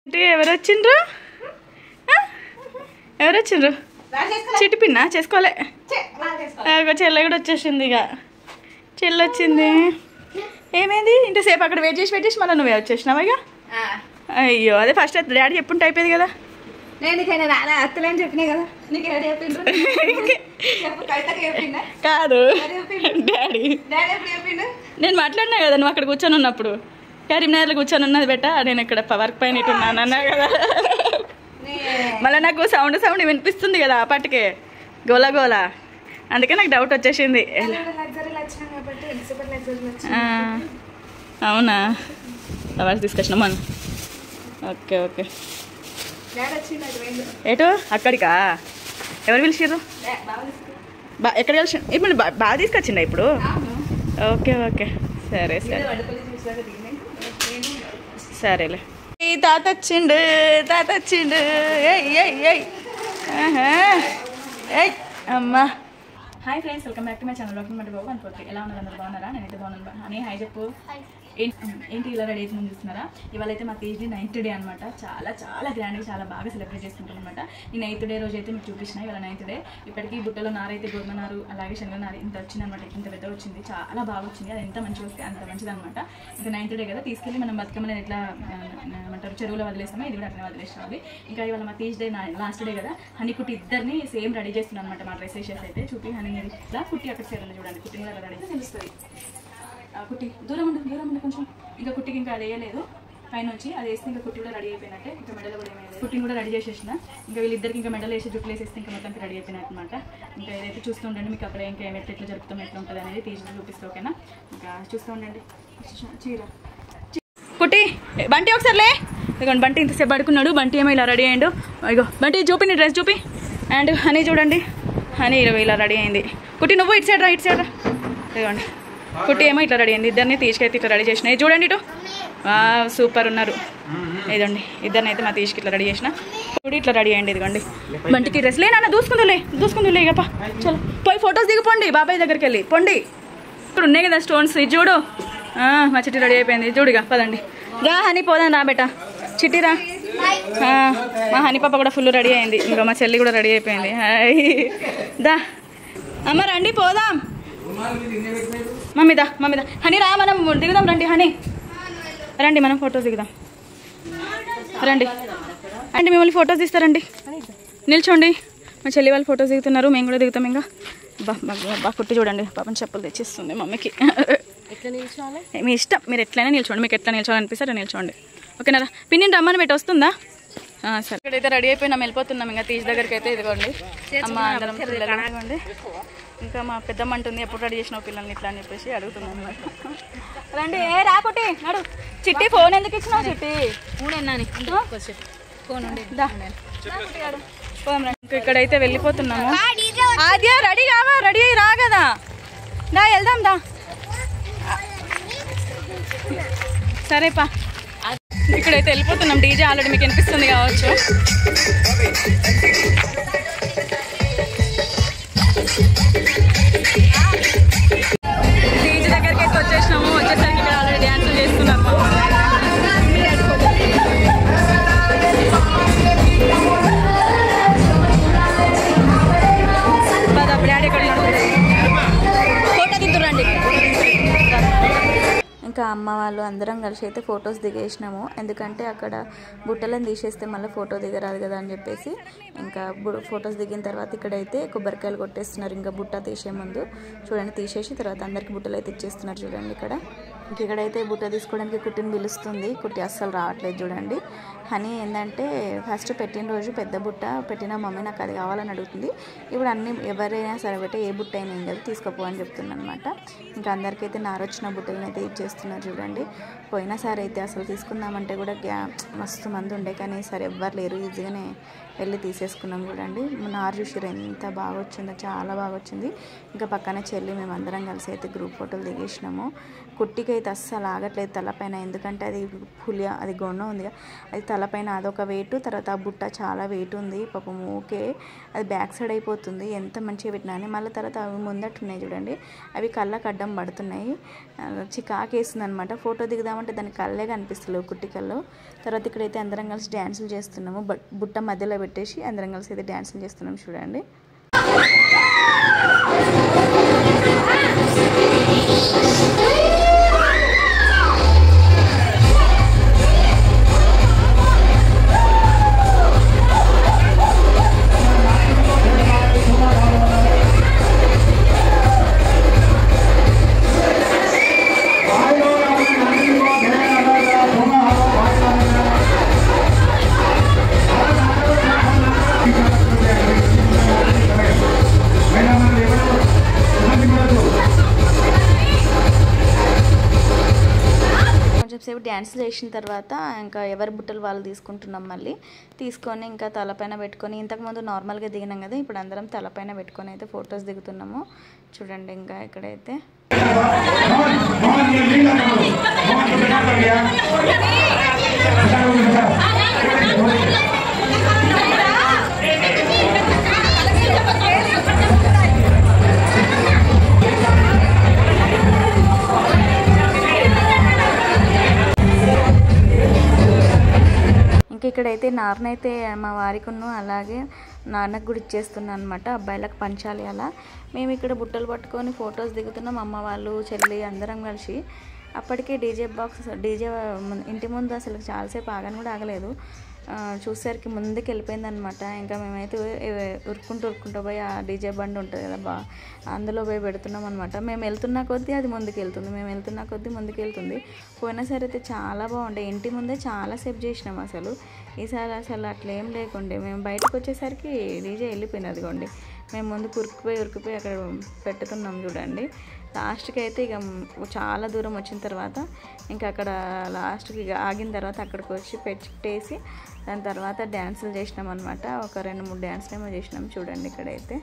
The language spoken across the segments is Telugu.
ఎవరు వచ్చిండ్రు చిట్టి పిన్నా చేసుకోలే చెల్ల కూడా వచ్చేసింది ఇక చెల్లి వచ్చింది ఏమైంది ఇంతసేపు అక్కడ వెయిట్ చేసి మళ్ళీ నువ్వే వచ్చేసినావా ఇక అయ్యో అదే ఫస్ట్ డాడీ చెప్పుంటే అయిపోయింది కదా నేను అత్తలేని చెప్పినా కదా నీకు డాడీ చెప్పిండ్రు కాదు డాడీ నేను మాట్లాడినా కదా నువ్వు అక్కడ కూర్చొని ఉన్నప్పుడు కరీంనగర్లో కూర్చొని ఉన్నది బెట్ట నేను ఇక్కడ వర్క్ పైన ఇట్టున్నాను అన్నా కదా మళ్ళీ నాకు సౌండ్ వినిపిస్తుంది కదా అప్పటికే గోలా గోలా అందుకే నాకు డౌట్ వచ్చేసింది అవునా అవర్స్ తీసుకొచ్చినా మనం ఓకే ఓకే ఏటో అక్కడికా ఎవరు పిలిచిర్రు ఎక్కడ కలిసి ఇప్పుడు బాగా తీసుకొచ్చిండా ఇప్పుడు ఓకే ఓకే సరే సరే సరేలే తాత వచ్చిండు అమ్మా hi friends welcome back to my channel welcome to Babu అనుకోండి ఎలా ఉన్నారు అందరూ బాగున్నారా నేనైతే బాగున్నాను అని హాయ్ చెప్పు ఏంటి ఇలా రెడీ అవుతుంది చూస్తున్నారా ఇవాళ అయితే మా తేజ్ది 9th డే అనమాట చాలా చాలా గ్రాండ్గా చాలా బాగా సెలబ్రేట్ చేసుకుంటాం అనమాట ఈ 9th డే రోజు అయితే మీకు చూపించిన ఇవాళ 9th డే ఇప్పటికీ బుట్టలో నారైతే గోధుమ నారు అలాగే శనగ నారు ఇంత వచ్చిందనమాట ఇంత పెద్ద వచ్చింది చాలా బాగా వచ్చింది అది ఎంత మంచిగా వస్తే అంత మంచిది అనమాట ఇంకా 9th డే కదా తీసుకెళ్ళి మనం బతుకమ్మని ఎట్లా ఏమంటారు చెరువులో వదిలేస్తామో ఇది కూడా అట్లా వదిలేస్తాం ఇంకా ఇవాళ మా తేజ్ డే లాస్ట్ డే కదా హనీ కుట్టి ఇద్దరిని సేమ్ రెడీ చేస్తున్నాను అనమాట మా డ్రెస్ వేసేసి అయితే చూపి హనీ ఇట్లా కుట్టి అక్కడ సైడ్ చూడండి కుట్టి మీద రెడీ అయితే తెలుస్తుంది కుట్టి దూరం ఉండి కొంచెం ఇంకా కుట్టికి ఇంకా అది వేయలేదు పైన వచ్చి అది వేస్తే ఇంకా కుట్టి కూడా రెడీ అయిపోయినట్టే ఇంకా మెడలు కూడా ఏమైనా కుట్టిని కూడా రెడీ చేసేసిన ఇంకా వీళ్ళిద్దరికి ఇంకా మెడలు వేసి జుట్లు వేసేస్తే ఇంకా మొత్తం రెడీ అయిపోయినట్టు అనమాట ఇంకా ఏదైతే చూస్తూ ఉండండి మీకు అక్కడ ఇంకా ఏమైతే ఎట్లా జరుపుతాం ఎట్లా ఉంటుంది అనేది తీసి చూపిస్తూ ఓకేనా ఇంకా చూస్తూ ఉండండి చీర కుట్టి బంటి ఒకసారిలే ఇదిగోండి బంటి ఇంతసేపు పడుకున్నాడు బంటి ఏమో ఇలా రెడీ అయ్యాడు ఇగో బంటి చూపి నీ డ్రెస్ చూపి అండ్ హనీ చూడండి హనీ ఇలా రెడీ అయింది కుట్టి నువ్వు ఇటు సైడ్ రా ఇదిగోండి కుట్టి ఏమో ఇట్లా రెడీ అయింది ఇద్దరిని తీసుకెళ్ళి ఇట్లా రెడీ చేసిన చూడండి ఇటు సూపర్ ఉన్నారు ఇదండి ఇద్దరిని అయితే మా తీసుకు ఇట్లా రెడీ చేసిన ఇప్పుడు ఇట్లా రెడీ అయ్యండి ఇదిగోండి బంటికి డ్రెస్ లేనా దూసుకుందులే ఇక చలో పోయి ఫొటోస్ దిగిపోండి బాబాయ్ దగ్గరికి వెళ్ళి పొండి ఇప్పుడు ఉన్నాయి కదా స్టోన్స్ ఇది చూడు మా చిట్టి రెడీ అయిపోయింది చూడుగా పదండి రా హనీ పోదాం రా బేట చిట్టి రా మా హనీ పాప కూడా ఫుల్ రెడీ అయింది ఇంకా మా చెల్లి కూడా రెడీ అయిపోయింది దా అమ్మ రండి పోదాం మమ్మీదా హనీ రా మనం దిగుదాం రండి మనం ఫొటోస్ దిగుదాం రండి అంటే మిమ్మల్ని ఫొటోస్ తీస్తారండి నిల్చోండి మా చెల్లి వాళ్ళు ఫొటోస్ దిగుతున్నారు మేము కూడా దిగుతాం ఇంకా బా కుట్టి చూడండి పాపం చెప్పులు తెచ్చిస్తుంది మమ్మీకి ఎట్లా నిల్చోవాలి మీ ఇష్టం మీరు ఎట్లయినా నిల్చోండి మీకు ఎట్లా నిల్చోవాలనిపిస్తే అట్లా నిల్చోండి ఓకేనా పిన్ని రమ్మని పెట్టి వస్తుందా సరే ఇక్కడైతే రెడీ అయిపోయినాం వెళ్ళిపోతున్నాం ఇంకా తీజ్ దగ్గరికి అయితే ఇదిగోండి అమ్మ అందరం పిల్లలు ఇంకా మా పెద్దమ్మ అంటుంది ఎప్పుడు రెడీ చేసిన పిల్లల్ని ఇట్లా అని చెప్పేసి అడుగుతున్నాం అనమాట రండి రాకుట్టి నడు చిట్టి ఫోన్ ఎందుకు ఇచ్చినావు చిట్టి ఇక్కడైతే వెళ్ళిపోతున్నాము ఆద్య రెడీ కావా రెడీ అయ్యి రా కదా దా వెళ్దాం దా సరేపా ఇక్కడైతే వెళ్ళిపోతున్నాం డీజే ఆల్రెడీ మీకు వినిపిస్తుంది కావచ్చు డీజే దగ్గరికి అయితే వచ్చేసినాము వచ్చేసరికి ఇక్కడ ఆల్రెడీ డ్యాన్సులు చేస్తున్నాము డాడీ ఎక్కడ ఫోటో తింటురండి ఇంకా అమ్మ వాళ్ళు అందరం కలిసి అయితే ఫొటోస్ దిగేసినాము ఎందుకంటే అక్కడ బుట్టలను తీసేస్తే మళ్ళీ ఫోటో దిగరాదు కదా అని చెప్పేసి ఇంకా ఫొటోస్ దిగిన తర్వాత ఇక్కడైతే కొబ్బరికాయలు కొట్టేస్తున్నారు ఇంకా బుట్ట తీసే ముందు చూడండి తీసేసి తర్వాత అందరికి బుట్టలు అయితే ఇచ్చేస్తున్నారు చూడండి ఇక్కడైతే బుట్ట తీసుకోవడానికి కుట్టిని పిలుస్తుంది కుట్టి అస్సలు రావట్లేదు చూడండి హనీ ఏంటంటే ఫస్ట్ పెట్టిన రోజు పెద్ద బుట్ట పెట్టిన మమ్మీ నాకు అది కావాలని అడుగుతుంది ఇప్పుడు అన్ని ఎవరైనా సరే బట్టే ఏ బుట్ట అయినా ఏం కాదు తీసుకోపో అని చెప్తున్నాను అనమాట ఇంకా అందరికైతే నారొచ్చిన బుట్టలను అయితే ఇచ్చేస్తున్నారు చూడండి పోయినసారి అయితే అసలు తీసుకుందామంటే కూడా మస్తు మంది ఉండే కానీ సరే ఎవ్వరు లేరు ఈజీగానే వెళ్ళి తీసేసుకున్నాం చూడండి నారు చూసిరు ఎంత బాగా వచ్చిందో చాలా బాగా వచ్చింది ఇంకా పక్కన చెల్లి మేము అందరం కలిసి అయితే గ్రూప్ ఫోటోలు దిగేసినాము కుట్టికి అయితే అస్సలు ఆగట్లేదు తలపైన ఎందుకంటే అది పులియ అది గొండ ఉంది అది తలపైన అదొక వెయిట్ తర్వాత ఆ బుట్ట చాలా వెయిట్ ఉంది పాపం ఓకే అది బ్యాక్ సైడ్ అయిపోతుంది ఎంత మంచిగా పెట్టినా అని మళ్ళీ తర్వాత అవి ముందట్టున్నాయి చూడండి అవి కళ్ళకు అడ్డం పడుతున్నాయి చికాకేస్తుంది అనమాట ఫోటో దిగుదామంటే ఉంటే దాని కళ్ళే కనిపిస్తలేవు కుట్టి కళ్ళు. తర్వాత ఇక్కడైతే అందరం కలిసి డ్యాన్సులు చేస్తున్నాము. బుట్ట మధ్యలో పెట్టేసి అందరం కలిసి అయితే డ్యాన్సులు చేస్తున్నాం చూడండి. కొంచెంసేపు డ్యాన్స్ చేసిన తర్వాత ఇంకా ఎవరి బుట్టలు వాళ్ళు తీసుకుంటున్నాం. మళ్ళీ తీసుకొని ఇంకా తలపైన పెట్టుకొని, ఇంతకుముందు నార్మల్గా దిగినాం కదా, ఇప్పుడు అందరం తలపైన పెట్టుకొని అయితే ఫొటోస్ దిగుతున్నాము చూడండి. ఇంకా ఇక్కడైతే ఇక్కడైతే నాన్నైతే మా వారికును అలాగే నాన్నకు కూడా ఇచ్చేస్తున్నాను అనమాట. అబ్బాయిలకు పంచాలి అలా. మేము ఇక్కడ బుట్టలు పట్టుకొని ఫొటోస్ దిగుతున్నాం, అమ్మ వాళ్ళు చెల్లి అందరం కలిసి. అప్పటికే డీజే ఇంటి ముందు అసలు చాలాసేపు ఆగని కూడా ఆగలేదు. చూసేసరికి ముందుకు వెళ్ళిపోయింది అనమాట. ఇంకా మేమైతే ఉరుక్కుంటూ పోయి ఆ డీజే బండి ఉంటుంది కదా, అందులో పోయి పెడుతున్నాం అనమాట. మేము వెళ్తున్న కొద్దీ అది ముందుకు వెళ్తుంది, మేము వెళ్తున్న కొద్దీ ముందుకు వెళ్తుంది. పోయినసారి అయితే చాలా బాగుండే, ఇంటి ముందే చాలాసేపు చేసినాం. అసలు ఈసారి అసలు అట్లా ఏం లేకుండే. మేము బయటకు వచ్చేసరికి డీజే వెళ్ళిపోయింది. అదిగోండి మేము ముందు ఉరికిపోయి అక్కడ పెట్టుతున్నాం చూడండి. లాస్ట్కి అయితే ఇక చాలా దూరం వచ్చిన తర్వాత ఇంకా అక్కడ లాస్ట్కి ఆగిన తర్వాత అక్కడికి వచ్చి పెట్టేసి దాని తర్వాత డ్యాన్సులు చేసినాం అనమాట. ఒక 2-3 డ్యాన్సులు ఏమో చేసినాం చూడండి. ఇక్కడైతే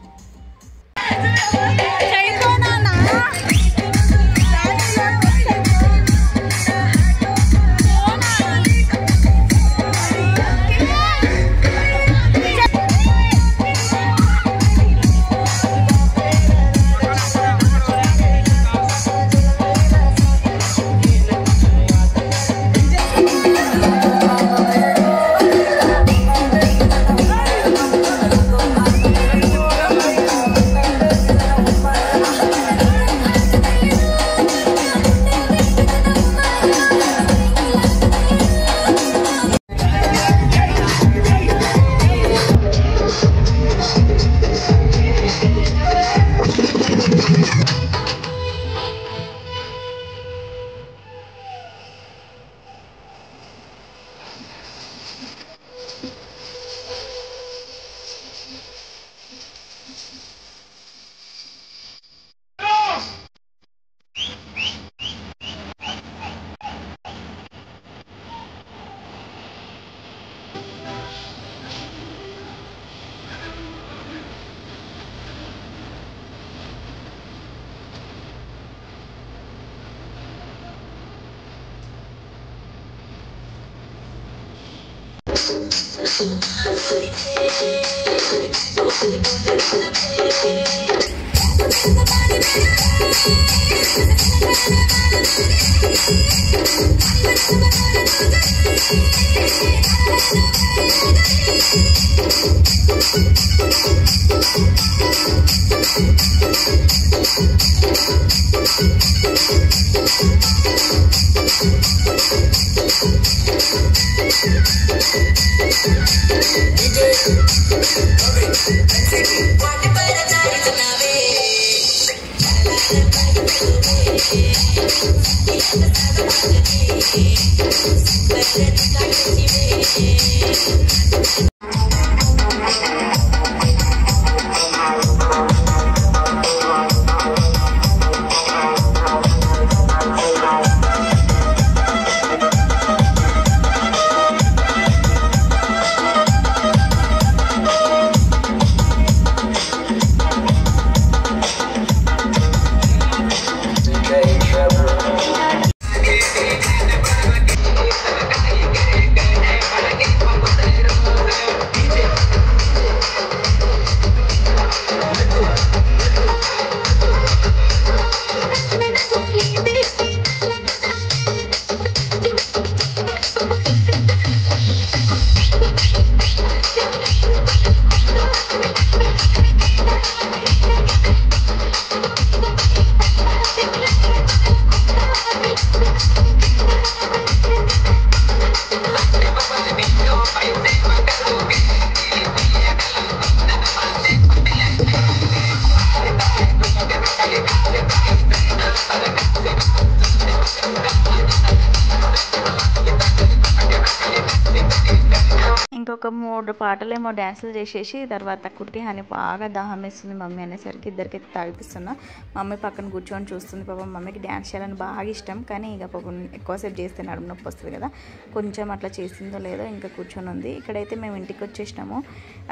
ఇంకొక 3 పాటలేమో డ్యాన్సులు చేసేసి తర్వాత కుట్టి అని బాగా దాహం వేస్తుంది మమ్మీ అనేసరికి ఇద్దరికైతే తాగిపిస్తున్నా. మమ్మీ పక్కన కూర్చొని చూస్తుంది. పాపం మమ్మీకి డ్యాన్స్ చేయాలని బాగా ఇష్టం, కానీ ఇక పాపం ఎక్కువసేపు చేస్తే నడుము నొప్పి వస్తుంది కదా, కొంచెం అట్లా చేసిందో లేదో ఇంకా కూర్చొని ఉంది. ఇక్కడైతే మేము ఇంటికి వచ్చేసినాము.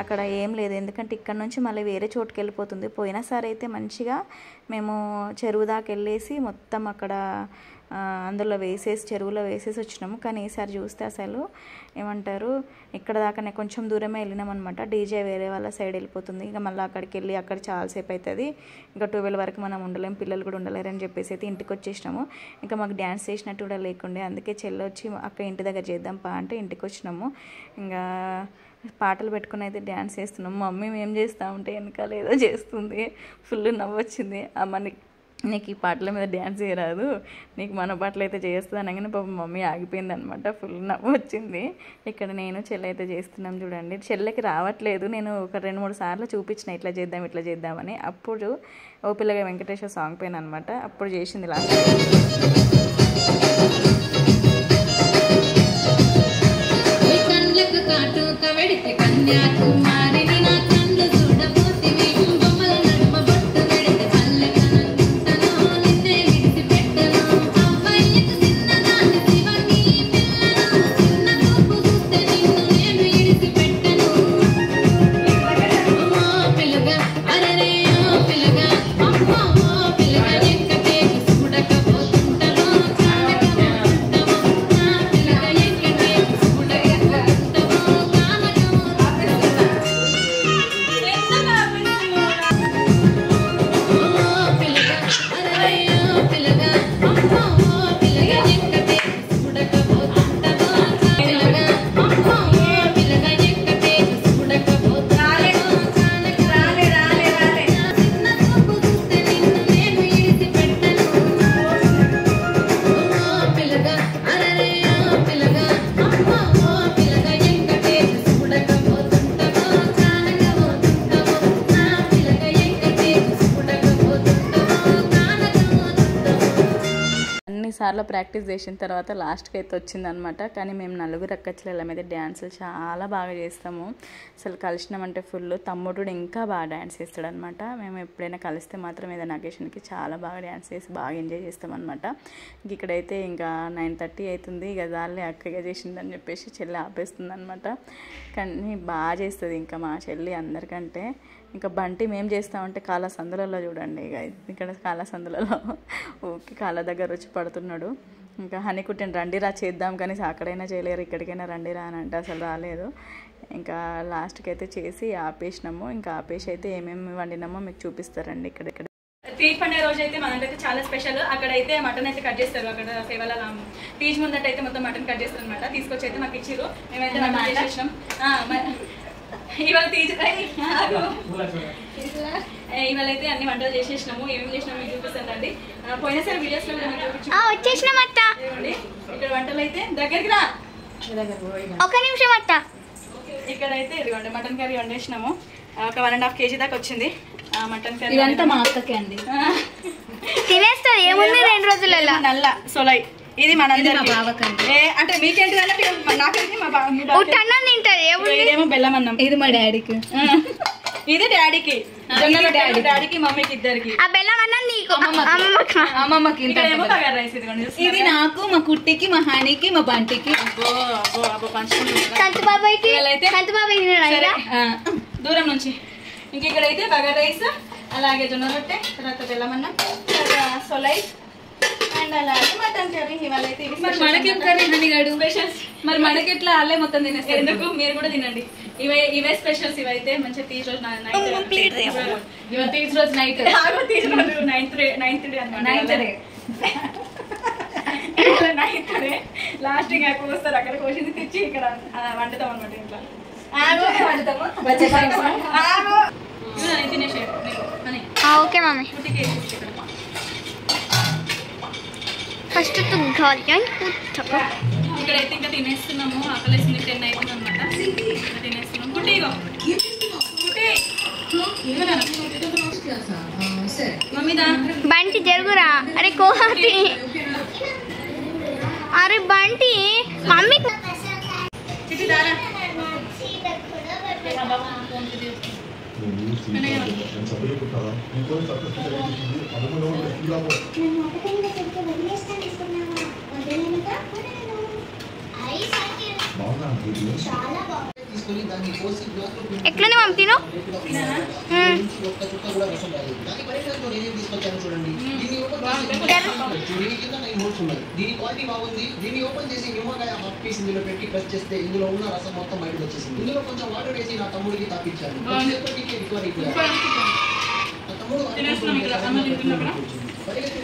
అక్కడ ఏం లేదు, ఎందుకంటే ఇక్కడ నుంచి మళ్ళీ వేరే చోటుకి వెళ్ళిపోతుంది. పోయినసారి అయితే మంచిగా మేము చెరువు దాకా వెళ్ళేసి మొత్తం అక్కడ అందులో వేసేసి చెరువులో వేసేసి వచ్చినాము. కానీ ఈసారి చూస్తే అసలు ఏమంటారు, ఇక్కడ దాకానే కొంచెం దూరమే వెళ్ళినాం అనమాట. డీజే వేరే వాళ్ళ సైడ్ వెళ్ళిపోతుంది. ఇక మళ్ళీ అక్కడికి వెళ్ళి అక్కడ చాలాసేపు అవుతుంది. ఇంకా 12 వరకు మనం ఉండలేం, పిల్లలు కూడా ఉండలేరు అని చెప్పేసి అయితే ఇంటికి వచ్చేసినాము. ఇంకా మాకు డ్యాన్స్ చేసినట్టు కూడా లేకుండే, అందుకే చెల్లి వచ్చి అక్క ఇంటి దగ్గర చేద్దాం పా అంటే ఇంటికి వచ్చినాము. ఇంకా పాటలు పెట్టుకుని అయితే డ్యాన్స్ చేస్తున్నాము. మమ్మీ మేము చేస్తూ ఉంటే వెనకాల ఏదో చేస్తుంది. ఫుల్ నవ్వొచ్చింది. అమ్మ నీకు ఈ పాటల మీద డ్యాన్స్ చేయరాదు, నీకు మన పాటలు అయితే చేస్తుంది అనగానే పాపం మమ్మీ ఆగిపోయింది అనమాట. ఫుల్ నవ్వు వచ్చింది. ఇక్కడ నేను చెల్లి అయితే చేస్తున్నాం చూడండి. చెల్లెకి రావట్లేదు, నేను ఒక 2-3 సార్లు చూపించిన ఇట్లా చేద్దామని. అప్పుడు ఓ పిల్లగా వెంకటేశ్వర సాంగ్ పైన అనమాట, అప్పుడు చేసింది లాస్ట్. సార్లు ప్రాక్టీస్ చేసిన తర్వాత లాస్ట్కి అయితే వచ్చిందనమాట. కానీ మేము 4 అక్కచెల్లెళ్ళ మీద డ్యాన్సులు చాలా బాగా చేస్తాము. అసలు కలిసినామంటే ఫుల్. తమ్ముడు ఇంకా బాగా డ్యాన్స్ చేస్తాడనమాట. మేము ఎప్పుడైనా కలిస్తే మాత్రం ఏదైనా అకేషన్కి చాలా బాగా డ్యాన్స్ చేసి బాగా ఎంజాయ్ చేస్తామన్నమాట. ఇక్కడైతే ఇంకా 9:30 అవుతుంది. ఇక దాన్ని అక్కగా చేసిందని చెప్పేసి చెల్లి ఆపేస్తుంది అనమాట. కానీ బాగా చేస్తుంది ఇంకా మా చెల్లి అందరికంటే. ఇంకా బంటి మేము చేస్తామంటే కాళ్ళ సందులలో చూడండి, ఇక ఇక్కడ కాళ్ళ సందులలో ఓకే కాళ్ళ దగ్గర వచ్చి పడుతున్నాడు. ఇంకా హనీకుట్టిని రండిరా చేద్దాం, కానీ అక్కడైనా చేయలేరు, ఇక్కడికైనా రండిరా అని అంటే అసలు రాలేదు. ఇంకా లాస్ట్కి అయితే చేసి ఆపేసినాము. ఇంకా ఆపేసి అయితే ఏమేమి వండినామో మీకు చూపిస్తారండి. ఇక్కడ తీజ్ పండుగ రోజు అయితే మన దగ్గర చాలా స్పెషల్. అక్కడైతే మటన్ అయితే కట్ చేస్తారు. అక్కడ సేవల తీజ్ ముందట అయితే మొత్తం మటన్ కట్ చేస్తారు అనమాట. తీసుకొచ్చి అయితే మాకు ఇచ్చిర్రు. మేమైతే మటన్ చేసేసినాం. ఇవాళ తీజ్ ఇవాళ అయితే అన్ని వంటలు చేసేసినాము. ఏమేమి చేసినాము మీకు చూపిస్తానండి. పోయినసారి వీడియోస్ లో చూపించండి. ఇక్కడ వంటలు అయితే దగ్గరికి రా, ఒక నిమిషం అత్త. ఇక్కడైతే ఇదిగోండి మటన్ కర్రీ వండేసినాము. ఒక 1.5 kg దాకా వచ్చింది మటన్ కర్రీ. ఇదంతా మా అక్కకే అండి, తినేస్తారు. ఏముంది 2 రోజులలో నల్ల సొలై. ఇది మన అంటే మీకేంటి నాకైతే ఇదేమో బెల్లం అన్నం. ఇది మా డాడీకి, ఇది డాడీకి, డాడీకి మమ్మీకి ఇద్దరికి. అమ్మమ్మకి. ఇది నాకు, మా కుట్టికి, మా హానికి, మా బంటికి, దూరం నుంచి. ఇంక ఇక్కడైతే బగారా రైస్, అలాగే జొన్న రొట్టె, తర్వాత బెల్లం అన్నం, సొలై అండ్ అలాగే మటన్ కర్రీ. ఇవాళ అయితే మనకేం కర్రీ హనీగాడు స్పెషల్స్. మరి మనకి ఎట్లా అల్లే మొత్తం తినేస్తారు. ఎందుకు మీరు కూడా తినండి. ఇవే స్పెషల్స్. ఇవైతే మంచిగా తీజ్ రోజు నైట్, తీజ్ రోజు నైట్, తీజ్ రోజు 9th డే అనమాట. 9th డే లాస్ట్ ఇంకా కోస్తారు. అక్కడ కోసింది తెచ్చి ఇక్కడ వండుతాం అనమాట ఇంట్లో. తినేసే ఓకే మమ్మీ ఫస్ట్ ఇక్కడైతే ఇంకా తినేస్తున్నాము. ఆకలేసింది 10 అవుతుంది అనమాట. తినేస్తున్నాం. కుట్టి మమ్మీ దా బంటి జరుగురా. అరే కోహాతి, అరే బంటి మమ్మీ చిట్టి దారా ఎట్లనే మమ్మీ తిను. దీని క్వాలిటీ బాగుంది. దీన్ని ఓపెన్ చేసి నిమ్మకాయ హాఫ్ పీస్ ఇందులో పెట్టి ప్రెస్ చేస్తే ఇందులో ఉన్న రసం మొత్తం బయటకు వచ్చేసింది. ఇందులో కొంచెం వాటర్ వేసి నా తమ్ముడికి తాపించాను. రికవర్ అయిపోయాడు. నా తమ్ముడు పరిగెత్తి